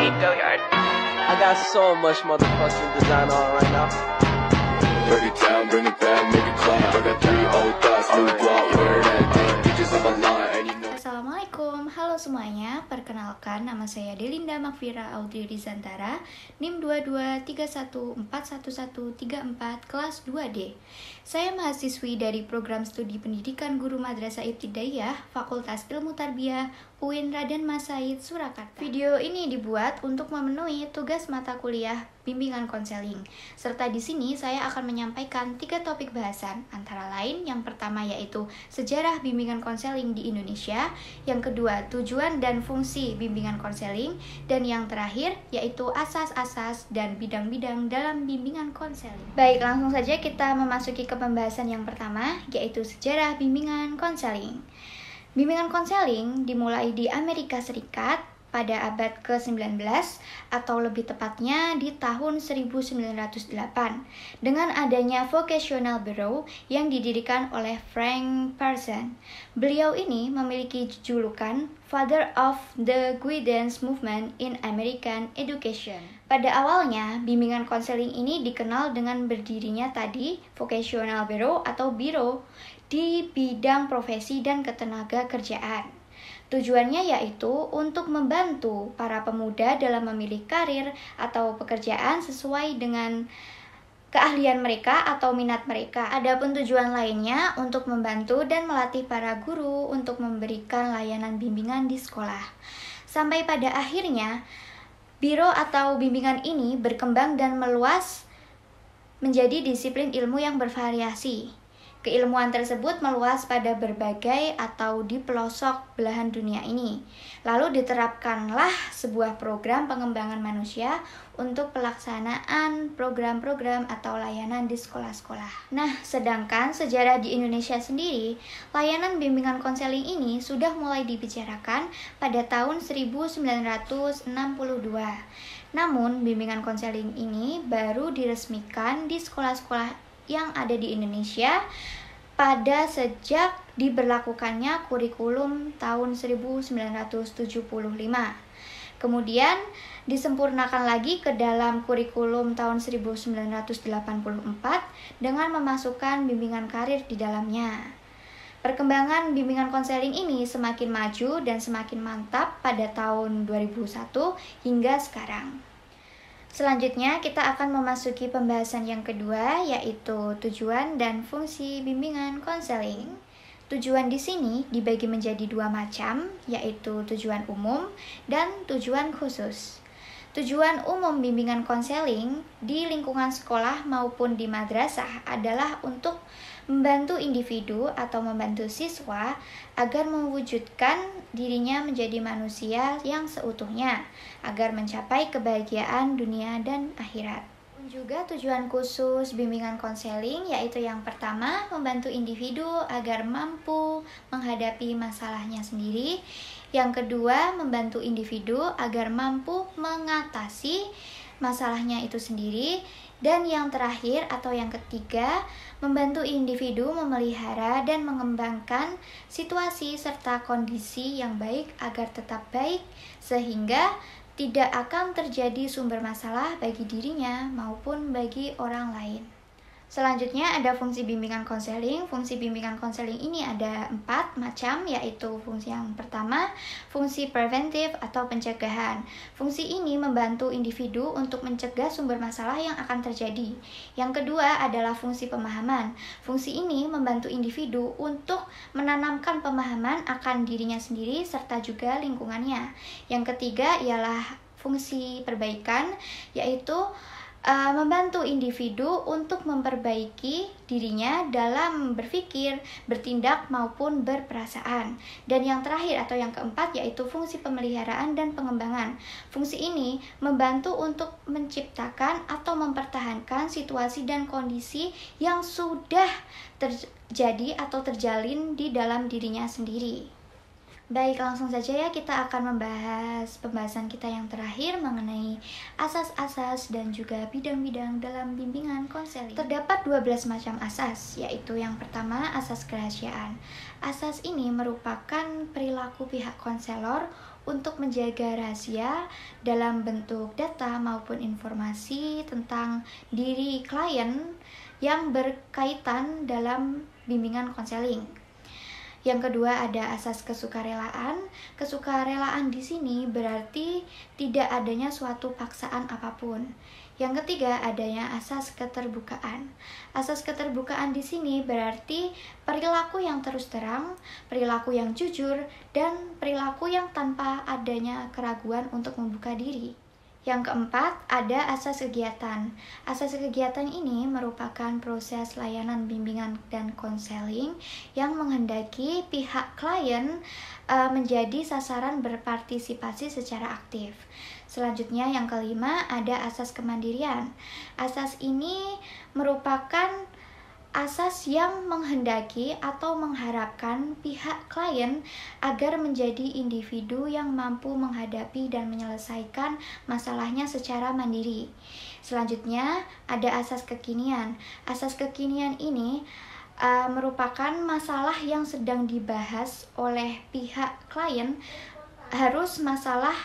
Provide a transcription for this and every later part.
Go yard. I got so much motherfucking design on right now. Break it down, bring it back, make it clap. I got 3 old thoughts, new guap, wear that thing. Bitches on my line, and you know. Assalamualaikum, halo semuanya. Perkenalkan, nama saya Delinda Makfira Audrey Rizantara, NIM 2231411134, kelas 2D. Saya mahasiswi dari program studi pendidikan guru madrasah ibtidaiyah, Fakultas Ilmu Tarbiyah, UIN Raden Mas Said, Surakarta. Video ini dibuat untuk memenuhi tugas mata kuliah bimbingan konseling. Serta di sini saya akan menyampaikan 3 topik bahasan, antara lain yang pertama yaitu sejarah bimbingan konseling di Indonesia, yang kedua tujuan dan fungsi bimbingan konseling, dan yang terakhir yaitu asas-asas dan bidang-bidang dalam bimbingan konseling. Baik, langsung saja kita memasuki ke pembahasan yang pertama, yaitu sejarah bimbingan konseling. Bimbingan konseling dimulai di Amerika Serikat pada abad ke-19 atau lebih tepatnya di tahun 1908 dengan adanya Vocational Bureau yang didirikan oleh Frank Parson. Beliau ini memiliki julukan Father of the Guidance Movement in American Education. Pada awalnya, bimbingan konseling ini dikenal dengan berdirinya tadi Vocational Bureau atau Biro di bidang profesi dan ketenaga kerjaan. Tujuannya yaitu untuk membantu para pemuda dalam memilih karir atau pekerjaan sesuai dengan keahlian mereka atau minat mereka. Adapun tujuan lainnya untuk membantu dan melatih para guru untuk memberikan layanan bimbingan di sekolah. Sampai pada akhirnya, biro atau bimbingan ini berkembang dan meluas menjadi disiplin ilmu yang bervariasi. Keilmuan tersebut meluas pada berbagai atau di pelosok belahan dunia ini. Lalu diterapkanlah sebuah program pengembangan manusia untuk pelaksanaan program-program atau layanan di sekolah-sekolah. Nah, sedangkan sejarah di Indonesia sendiri, layanan bimbingan konseling ini sudah mulai dibicarakan pada tahun 1962. Namun, bimbingan konseling ini baru diresmikan di sekolah-sekolah yang ada di Indonesia pada sejak diberlakukannya kurikulum tahun 1975. Kemudian disempurnakan lagi ke dalam kurikulum tahun 1984 dengan memasukkan bimbingan karir di dalamnya. Perkembangan bimbingan konseling ini semakin maju dan semakin mantap pada tahun 2001 hingga sekarang. Selanjutnya kita akan memasuki pembahasan yang kedua, yaitu tujuan dan fungsi bimbingan konseling. Tujuan di sini dibagi menjadi 2 macam, yaitu tujuan umum dan tujuan khusus. Tujuan umum bimbingan konseling di lingkungan sekolah maupun di madrasah adalah untuk membantu individu atau membantu siswa agar mewujudkan dirinya menjadi manusia yang seutuhnya, agar mencapai kebahagiaan dunia dan akhirat. Juga tujuan khusus bimbingan konseling yaitu yang pertama, membantu individu agar mampu menghadapi masalahnya sendiri. Yang kedua, membantu individu agar mampu mengatasi masalahnya itu sendiri. Dan yang terakhir atau yang ketiga, membantu individu memelihara dan mengembangkan situasi serta kondisi yang baik agar tetap baik sehingga tidak akan terjadi sumber masalah bagi dirinya maupun bagi orang lain. Selanjutnya ada fungsi bimbingan konseling. Fungsi bimbingan konseling ini ada 4 macam, yaitu fungsi yang pertama, fungsi preventif atau pencegahan. Fungsi ini membantu individu untuk mencegah sumber masalah yang akan terjadi. Yang kedua adalah fungsi pemahaman. Fungsi ini membantu individu untuk menanamkan pemahaman akan dirinya sendiri serta juga lingkungannya. Yang ketiga ialah fungsi perbaikan, yaitu membantu individu untuk memperbaiki dirinya dalam berpikir, bertindak maupun berperasaan. Dan yang terakhir atau yang keempat yaitu fungsi pemeliharaan dan pengembangan. Fungsi ini membantu untuk menciptakan atau mempertahankan situasi dan kondisi yang sudah terjadi atau terjalin di dalam dirinya sendiri. Baik, langsung saja ya kita akan membahas pembahasan kita yang terakhir mengenai asas-asas dan juga bidang-bidang dalam bimbingan konseling. Terdapat 12 macam asas, yaitu yang pertama asas kerahasiaan. Asas ini merupakan perilaku pihak konselor untuk menjaga rahasia dalam bentuk data maupun informasi tentang diri klien yang berkaitan dalam bimbingan konseling. Yang kedua ada asas kesukarelaan. Kesukarelaan di sini berarti tidak adanya suatu paksaan apapun. Yang ketiga adanya asas keterbukaan. Asas keterbukaan di sini berarti perilaku yang terus terang, perilaku yang jujur, dan perilaku yang tanpa adanya keraguan untuk membuka diri. Yang keempat, ada asas kegiatan. Asas kegiatan ini merupakan proses layanan bimbingan dan konseling yang menghendaki pihak klien menjadi sasaran berpartisipasi secara aktif. Selanjutnya yang kelima, ada asas kemandirian. Asas ini merupakan asas yang menghendaki atau mengharapkan pihak klien agar menjadi individu yang mampu menghadapi dan menyelesaikan masalahnya secara mandiri. Selanjutnya ada asas kekinian. Asas kekinian ini merupakan masalah yang sedang dibahas oleh pihak klien, harus masalah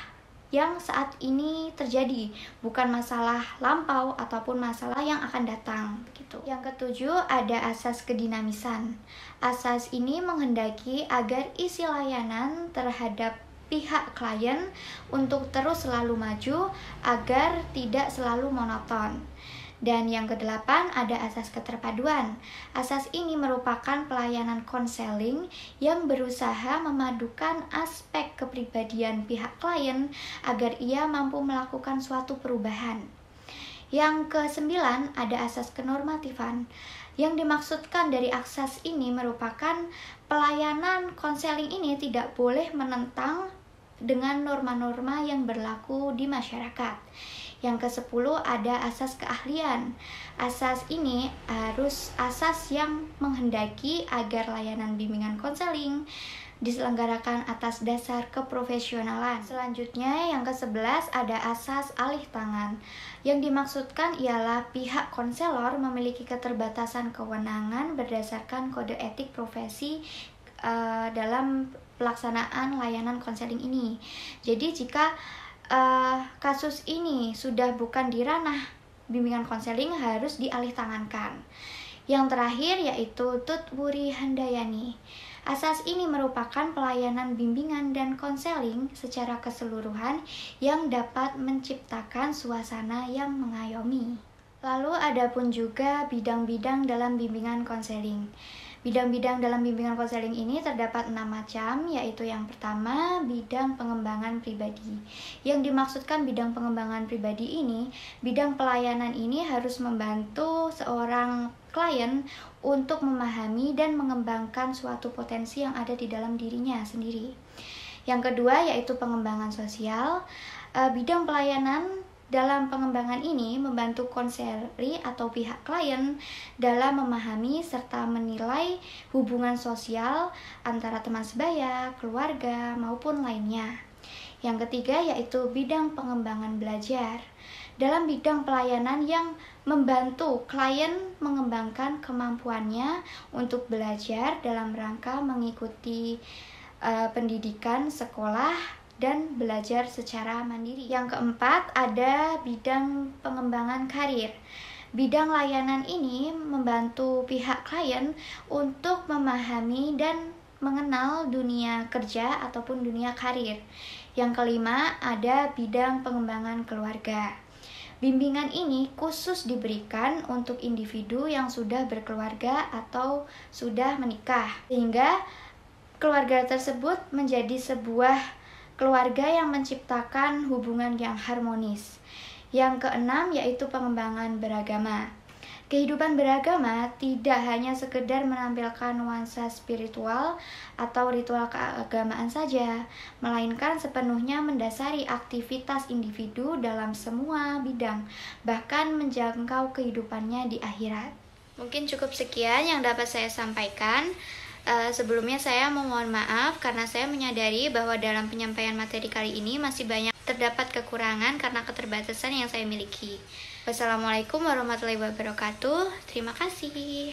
yang saat ini terjadi, bukan masalah lampau ataupun masalah yang akan datang gitu. Yang ketujuh ada asas kedinamisan. Asas ini menghendaki agar isi layanan terhadap pihak klien untuk terus selalu maju agar tidak selalu monoton. Dan yang kedelapan ada asas keterpaduan. Asas ini merupakan pelayanan konseling yang berusaha memadukan aspek kepribadian pihak klien agar ia mampu melakukan suatu perubahan. Yang kesembilan ada asas kenormatifan. Yang dimaksudkan dari asas ini merupakan pelayanan konseling ini tidak boleh menentang dengan norma-norma yang berlaku di masyarakat. Yang ke-10 ada asas keahlian. Asas ini harus asas yang menghendaki agar layanan bimbingan konseling diselenggarakan atas dasar keprofesionalan. Selanjutnya yang ke-11 ada asas alih tangan. Yang dimaksudkan ialah pihak konselor memiliki keterbatasan kewenangan berdasarkan kode etik profesi dalam pelaksanaan layanan konseling ini. Jadi jika kasus ini sudah bukan di ranah bimbingan konseling, harus dialih tangankan. Yang terakhir yaitu Tutwuri Handayani. Asas ini merupakan pelayanan bimbingan dan konseling secara keseluruhan yang dapat menciptakan suasana yang mengayomi. Lalu ada pun juga bidang-bidang dalam bimbingan konseling. Bidang-bidang dalam bimbingan konseling ini terdapat 6 macam, yaitu yang pertama, bidang pengembangan pribadi. Yang dimaksudkan bidang pengembangan pribadi ini, bidang pelayanan ini harus membantu seorang klien untuk memahami dan mengembangkan suatu potensi yang ada di dalam dirinya sendiri. Yang kedua, yaitu pengembangan sosial. Bidang pelayanan dalam pengembangan ini membantu konseli atau pihak klien dalam memahami serta menilai hubungan sosial antara teman sebaya, keluarga, maupun lainnya. Yang ketiga yaitu bidang pengembangan belajar. Dalam bidang pelayanan yang membantu klien mengembangkan kemampuannya untuk belajar dalam rangka mengikuti pendidikan sekolah dan belajar secara mandiri. Yang keempat ada bidang pengembangan karir. Bidang layanan ini membantu pihak klien untuk memahami dan mengenal dunia kerja ataupun dunia karir. Yang kelima ada bidang pengembangan keluarga. Bimbingan ini khusus diberikan untuk individu yang sudah berkeluarga atau sudah menikah, sehingga keluarga tersebut menjadi sebuah keluarga yang menciptakan hubungan yang harmonis. Yang keenam yaitu pengembangan beragama. Kehidupan beragama tidak hanya sekedar menampilkan nuansa spiritual atau ritual keagamaan saja, melainkan sepenuhnya mendasari aktivitas individu dalam semua bidang, bahkan menjangkau kehidupannya di akhirat. Mungkin cukup sekian yang dapat saya sampaikan. Sebelumnya saya mohon maaf karena saya menyadari bahwa dalam penyampaian materi kali ini masih banyak terdapat kekurangan karena keterbatasan yang saya miliki. Wassalamualaikum warahmatullahi wabarakatuh. Terima kasih.